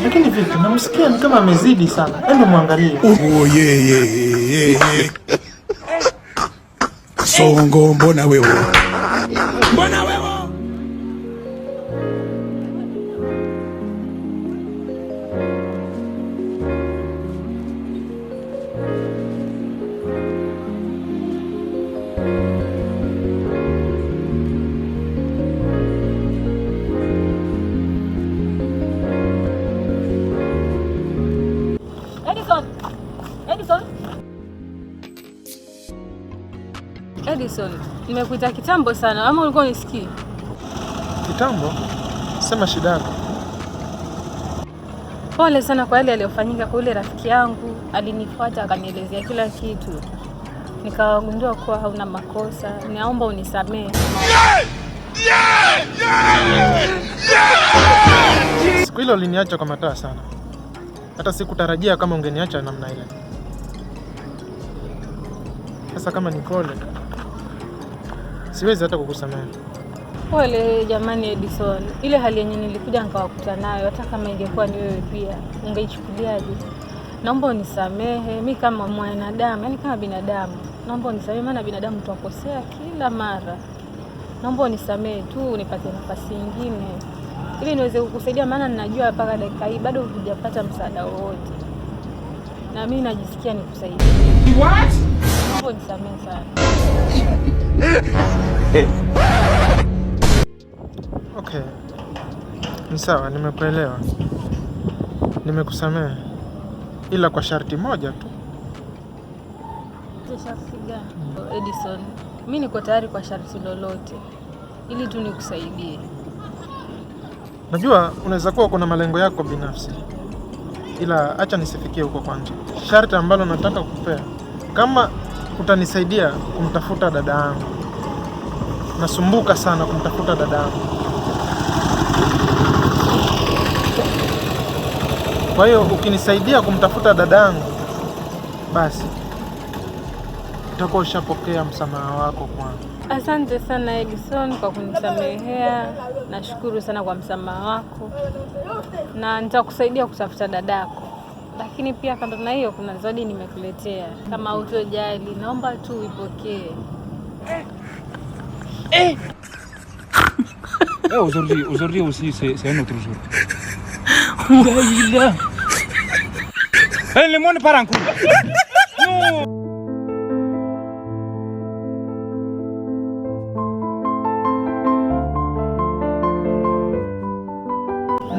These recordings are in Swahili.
Lakini vipi, namsikia ni kama amezidi sana. Ende muangalie. Oh yeah. Songo mbona wewe? Mbona wewe? Edison, nimekuita kitambo sana, ama ulikuwa unisikii? Kitambo? Sema shida yako. Pole sana kwa yale aliyofanyika kwa yule rafiki yangu, alinifuata akanielezea kila kitu. Nikagundua kuwa hauna makosa, naomba unisamehe. Siku hilo uliniacha kwa mataa sana. Hata sikutarajia kama ungeniacha namna ile. Sasa kama ni pole, siwezi hata kukusamehe. Pole jamani Edison, ile hali yenye nilikuja nikawakuta nayo, hata kama ingekuwa ni wewe pia, ungeichukuliaje? Naomba unisamehe, mimi kama mwanadamu, yani kama binadamu. Naomba unisamehe, maana binadamu tutakosea kila mara. Naomba unisamehe tu, unipatie nafasi nyingine ili niweze kukusaidia, maana ninajua mpaka dakika hii bado hujapata msaada wowote. Na mimi najisikia nikusaidie. What? Naomba unisamehe sana. Okay. Ni sawa, nimekuelewa. Nimekusamehe. Ila kwa sharti moja tu. Sharti gani? Edison, mimi niko tayari kwa sharti lolote ili tu nikusaidie. Najua unaweza kuwa kuna malengo yako binafsi. Ila acha nisifikie huko kwanza. Sharti ambalo nataka kukupea, kama utanisaidia kumtafuta dada yangu. Nasumbuka sana kumtafuta dada yangu. Kwa hiyo ukinisaidia kumtafuta dada yangu, basi utakuwa ushapokea msamaha wako kwangu. Asante sana Edison kwa kunisamehea. Nashukuru sana kwa msamaha wako. Na nitakusaidia kutafuta dadako. Lakini pia kando na hiyo kuna zawadi nimekuletea. Kama utojali, naomba tu uipokee. Aujourd'hui aussi c'est un autre jour. Le monde part en couille. Non.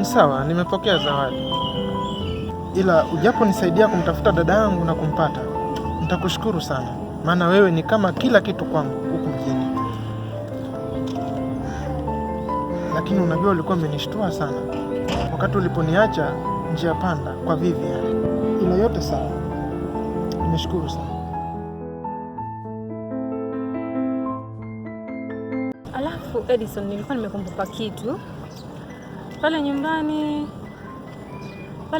Sawa, nimepokea zawadi. Ila ujapo nisaidia kumtafuta dada yangu na kumpata, nitakushukuru sana. Maana wewe ni kama kila kitu kwangu huku mjini. Lakini unajua ulikuwa umenishtua sana wakati uliponiacha njia panda kwa Vivian. Ila yote sawa. Nimeshukuru sana. Alafu Edison, nilikuwa nimekumbuka kitu. Pale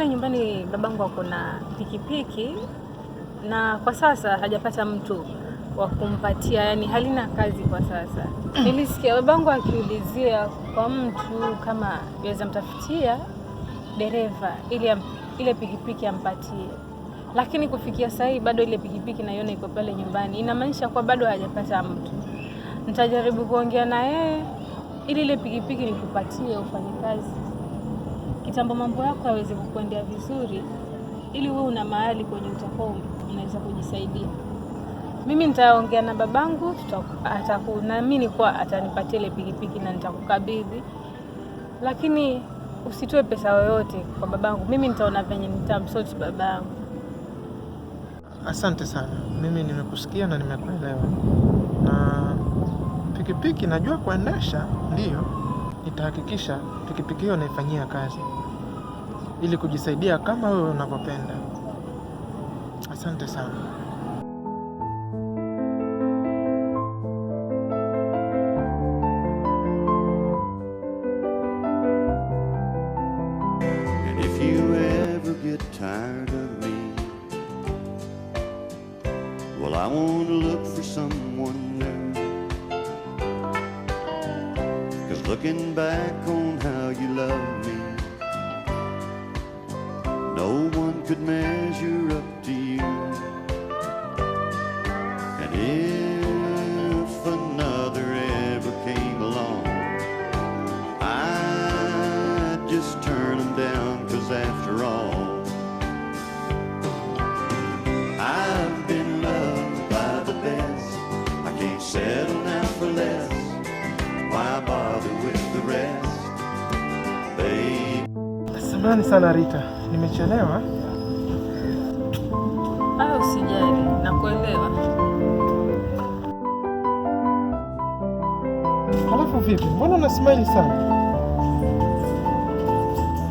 nyumbani babangu ako na pikipiki na kwa sasa hajapata mtu wa kumpatia, yani halina kazi kwa sasa. Nilisikia babangu akiulizia kwa mtu kama yaweza mtafutia dereva ili ile pikipiki ampatie. Lakini kufikia sasa hivi bado ile pikipiki naiona iko pale nyumbani. Inamaanisha kwa bado hajapata mtu. Nitajaribu kuongea na yeye ili ile pikipiki nikupatie ufanye kazi. Kitambo mambo yako yaweze kukuendea vizuri ili wewe una mahali kwenye utakao unaweza kujisaidia. Mimi nitaongea na babangu, naamini kwa atanipatia ile pikipiki na nitakukabidhi. Lakini usitoe pesa yoyote kwa babangu. Mimi nitaona venye nitamsort babangu. Asante sana. Mimi nimekusikia na nimekuelewa. Na pikipiki najua kuendesha, ndio. Nitahakikisha pikipiki hiyo naifanyia kazi ili kujisaidia kama wewe unavyopenda. Asante sana. And if you ever get tired of me, well, I want to look for someone new. 'Cause looking back on how you loved me, no one could measure up to you. And if another ever came along, I'd just turn them down, 'cause after all, I've been loved by the best. I can't settle now for less. Why bother with the rest, babe? Samahani sana Rita, nimechelewa. Usijali, nakuelewa. Halafu vipi? Mbona una smile sana?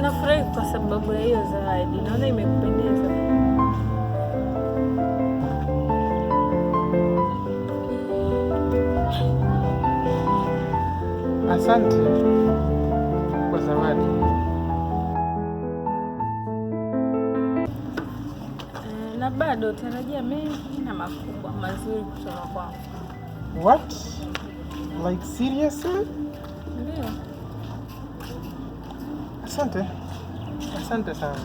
Nafurahi kwa sababu ya hiyo zawadi. Naona imekupendeza. Asante kwa zawadi. Na bado tarajia mengi na makubwa mazuri kutoka kwangu. What? Like seriously? Ndio. Asante. Asante sana.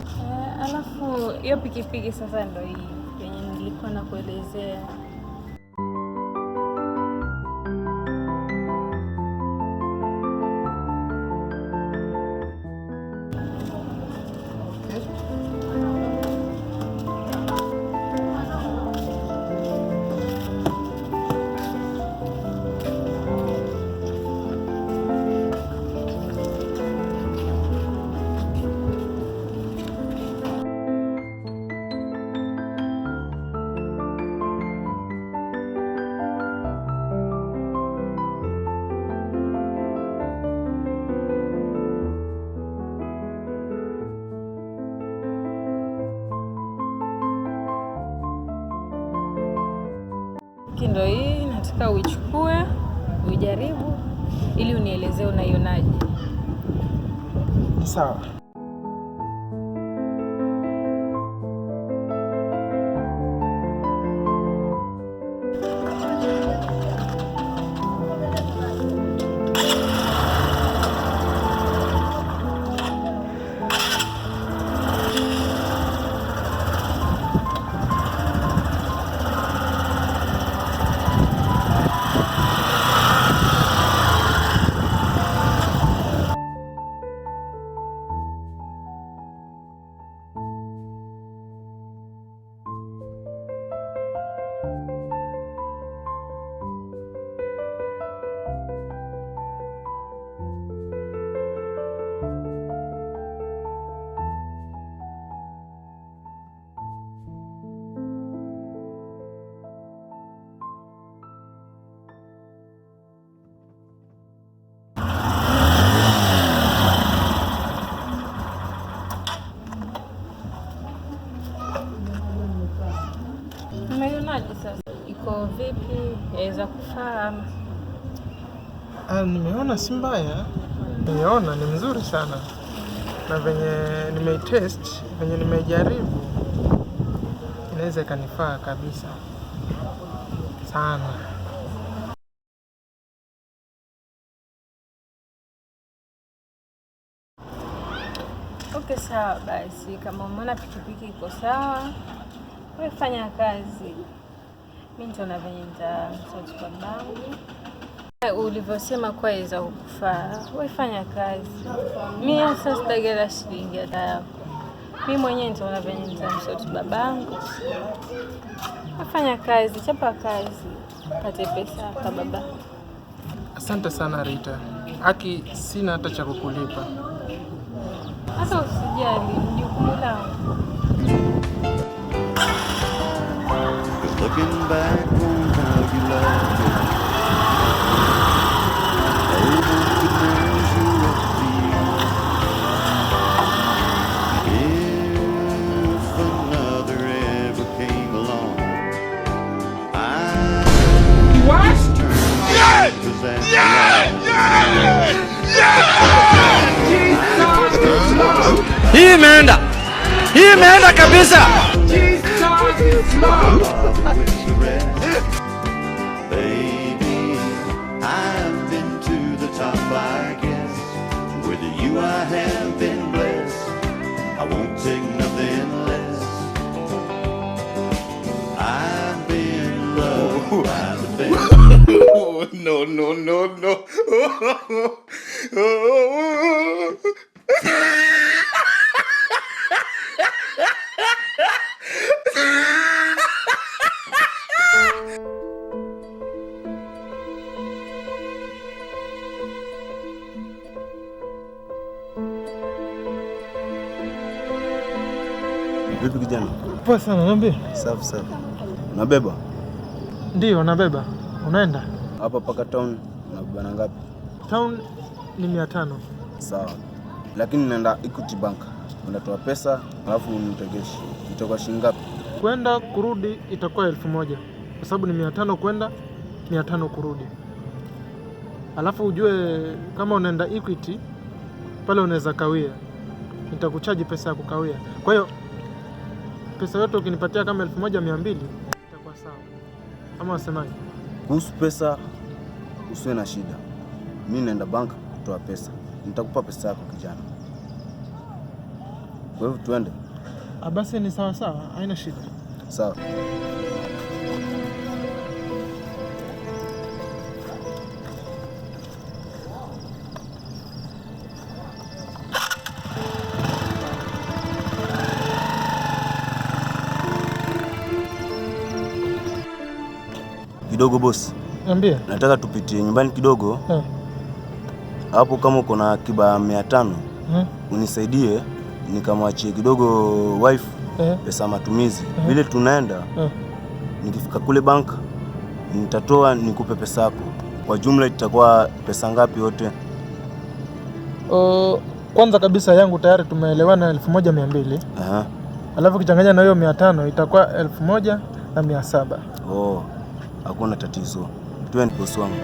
Alafu hiyo pikipiki sasa ndio hii yenye nilikuwa nakuelezea. Ndio hii, nataka uichukue, uijaribu ili unielezee unaionaje. Sawa. Iko vipi? Yaweza kufaa? Nimeona si mbaya. Nimeona ni mzuri sana. Na venye nimeitest, venye nimejaribu, inaweza kanifaa kabisa. Sana. Okay, sawa basi. Kama umeona pikipiki iko sawa, wewe fanya kazi. Mimi nitaona venye nitamsaidia babangu. Ulivyosema kwa iza kukufaa, wewe fanya kazi. Mimi sasa sitagera shilingi hata yako. Mimi mwenyewe nitaona venye nitamsaidia babangu. Fanya kazi, chapa kazi. Pate pesa kwa baba. Asante sana Rita. Haki sina hata cha kukulipa. Hata usijali, ni jukumu langu. Looking back on how you loved me, no one could measure up to you. If another ever came along, I'd just turn around, 'cause after all, Hii imeenda kabisa. with the rest. Baby, I've been to the top, I guess. With you I have been blessed. I won't take nothing Vipi kijana? Poa sana, niambie. Safi safi. Unabeba? Ndio, nabeba. Unaenda? Hapa paka town unabeba na ngapi? Town ni 500. Sawa. Lakini naenda Equity Bank. Unatoa pesa, alafu unitegeshi. Itakuwa shilingi ngapi? Kwenda kurudi itakuwa 1000. Kwa sababu ni 500 kwenda, 500 kurudi. Alafu ujue kama unaenda Equity pale unaweza kawia. Nitakuchaji pesa ya kukawia. Kwa hiyo pesa yote ukinipatia kama 1200 itakuwa sawa. Ama wasemaje? Kuhusu pesa usiwe na shida. Mimi naenda bank kutoa pesa. Nitakupa pesa yako kijana. Kwa hivyo tuende. Basi ni sawa sawa, haina shida. Sawa. Kidogo boss. Niambie. Nataka tupitie nyumbani kidogo. Hapo kama uko na akiba 500, unisaidie nikamwachie kidogo wife pesa matumizi. Vile tunaenda, nikifika kule bank nitatoa nikupe pesa yako. Kwa jumla itakuwa pesa ngapi yote? Kwanza kabisa yangu tayari tumeelewana 1200. Alafu kichanganya na hiyo 500 itakuwa 1700. Oh, hakuna tatizo. Twende boss wangu.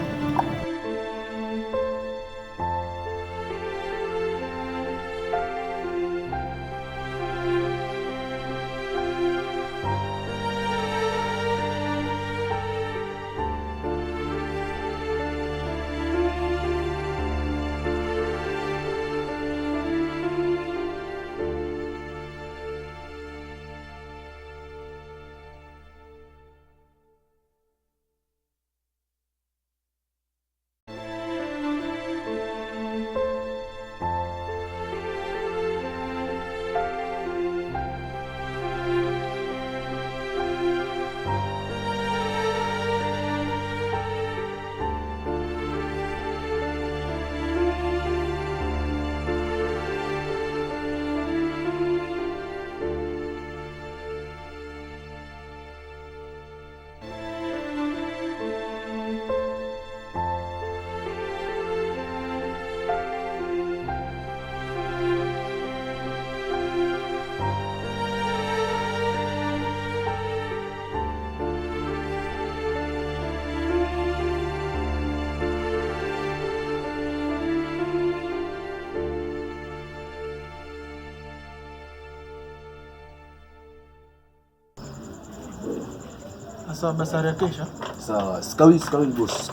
Sawa basi harakisha. Sawa, sikawi boss.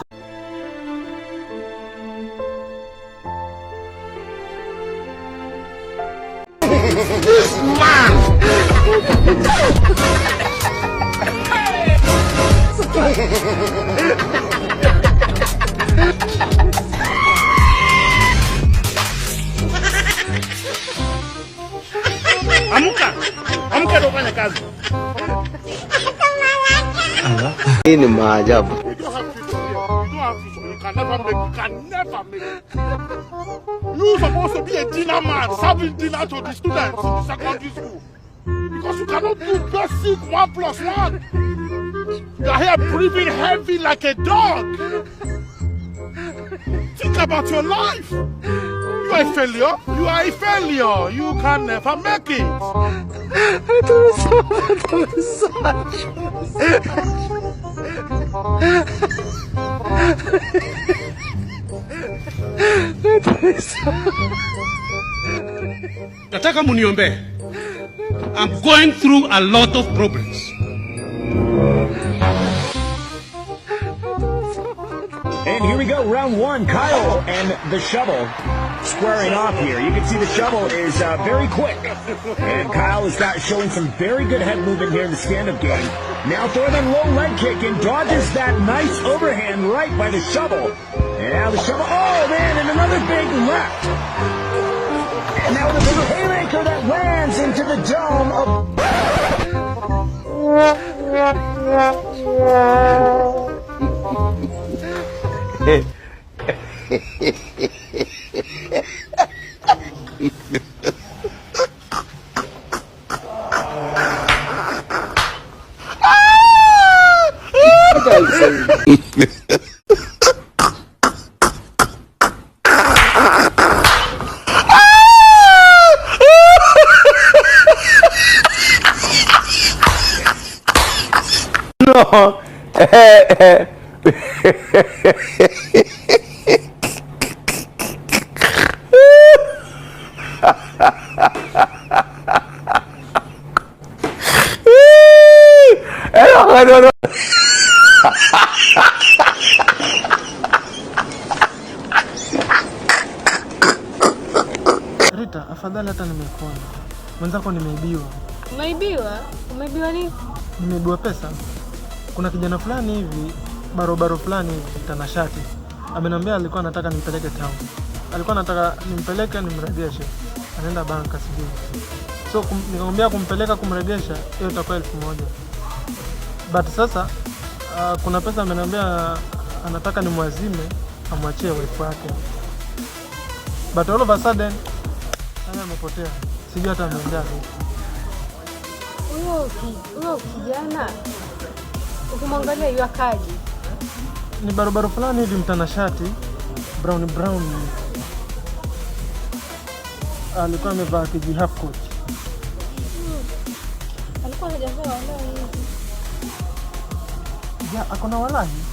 Amka ndo fanya kazi. Hii ni maajabu. You can never make it. You're supposed to be a dinner man, serving dinner to the students in the secondary school. Because you cannot do basic 1+1. You are here breathing heavy like a dog. Think about your life. You are a failure. You can never make it. Nataka muniombe. I'm going through a lot of problems. And here we go, round one. Kyle and the shovel. squaring off here. You can see the shovel is very quick. And Kyle is showing some very good head movement here in the stand-up game. Now throwing a low leg kick and dodges that nice overhand right by the shovel. And now the shovel, oh man, and another big left. And now with a big haymaker that lands into the dome of... No. Rita, afadhali hata nimekuona. Mwenzako nimeibiwa. Umeibiwa? Umeibiwa nini? Nimeibiwa pesa. Kuna kijana fulani hivi, barobaro fulani hivi, tanashati. Ameniambia alikuwa anataka nimpeleke town. Alikuwa anataka nimpeleke nimrejeshe. Anaenda banka sijui. So nikamwambia kumpeleka kumrejesha, hiyo itakuwa 1000. But sasa kuna pesa ameniambia anataka nimwazime amwachie wife wake. But all of a sudden amepotea. Sijui hata ameenda wapi. Huyo kijana ukimwangalia yeye akaji. Ni barobaro fulani hivi mtanashati, brown. Alikuwa amevaa kiji half coat. Alikuwa hajavaa walahi. Ya, akona walahi.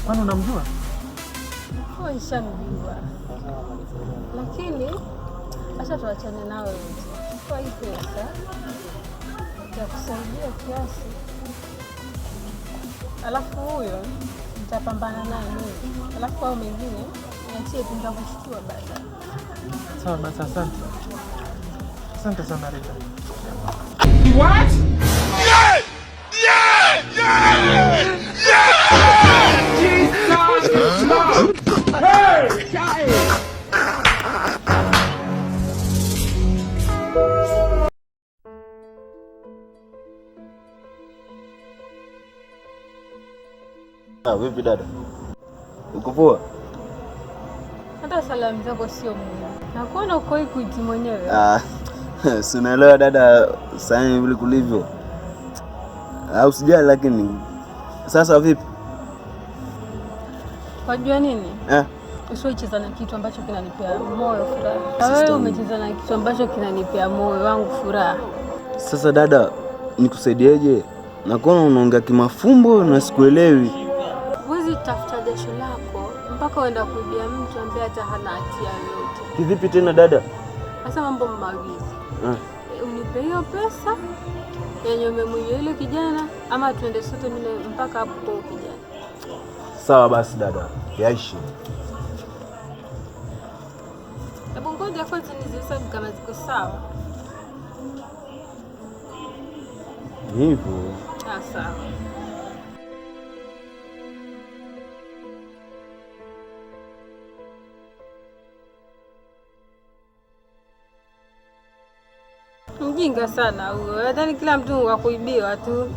Kwani unamjua? Nishamjua. Lakini acha tuachane nawe wote. Kwa hii pesa ya kusaidia kiasi. Alafu huyo nitapambana naye mimi. Alafu hao mengine niachie nitakushtua baadaye. Sawa basi, asante. Asante sana Rita. What? Yeah! Jesus! Hey! Vipi dada? Uko poa? Hata salamu zako sio muhimu. Nakuona uko hiki mwenyewe. Si unaelewa dada, sasa hivi kulivyo. Au sijali lakini sasa vipi? Wajua nini? Usicheza na kitu ambacho kinanipea moyo furaha. Wewe umecheza na kitu ambacho kinanipea moyo wangu furaha. Sasa dada, nikusaidieje? Nakuona unaongea kimafumbo na sikuelewi. Huwezi tafuta jasho lako mpaka uenda kuibia mtu ambaye hata hana hatia yoyote. Kivipi tena dada? Sasa mambo mawili. Unipe hiyo pesa yenye umemwibia ile kijana ama tuende sote mimi mpaka hapo kwa kijana. Sawa basi dada, yaishi. Hebu ngoja kwanza nizihesabu kama ziko sawa. Hivyo. Sawa. Mjinga sana huyo. Nadhani kila mtu wa kuibiwa tu.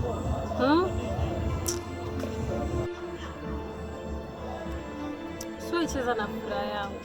Sio cheza na furaha yangu.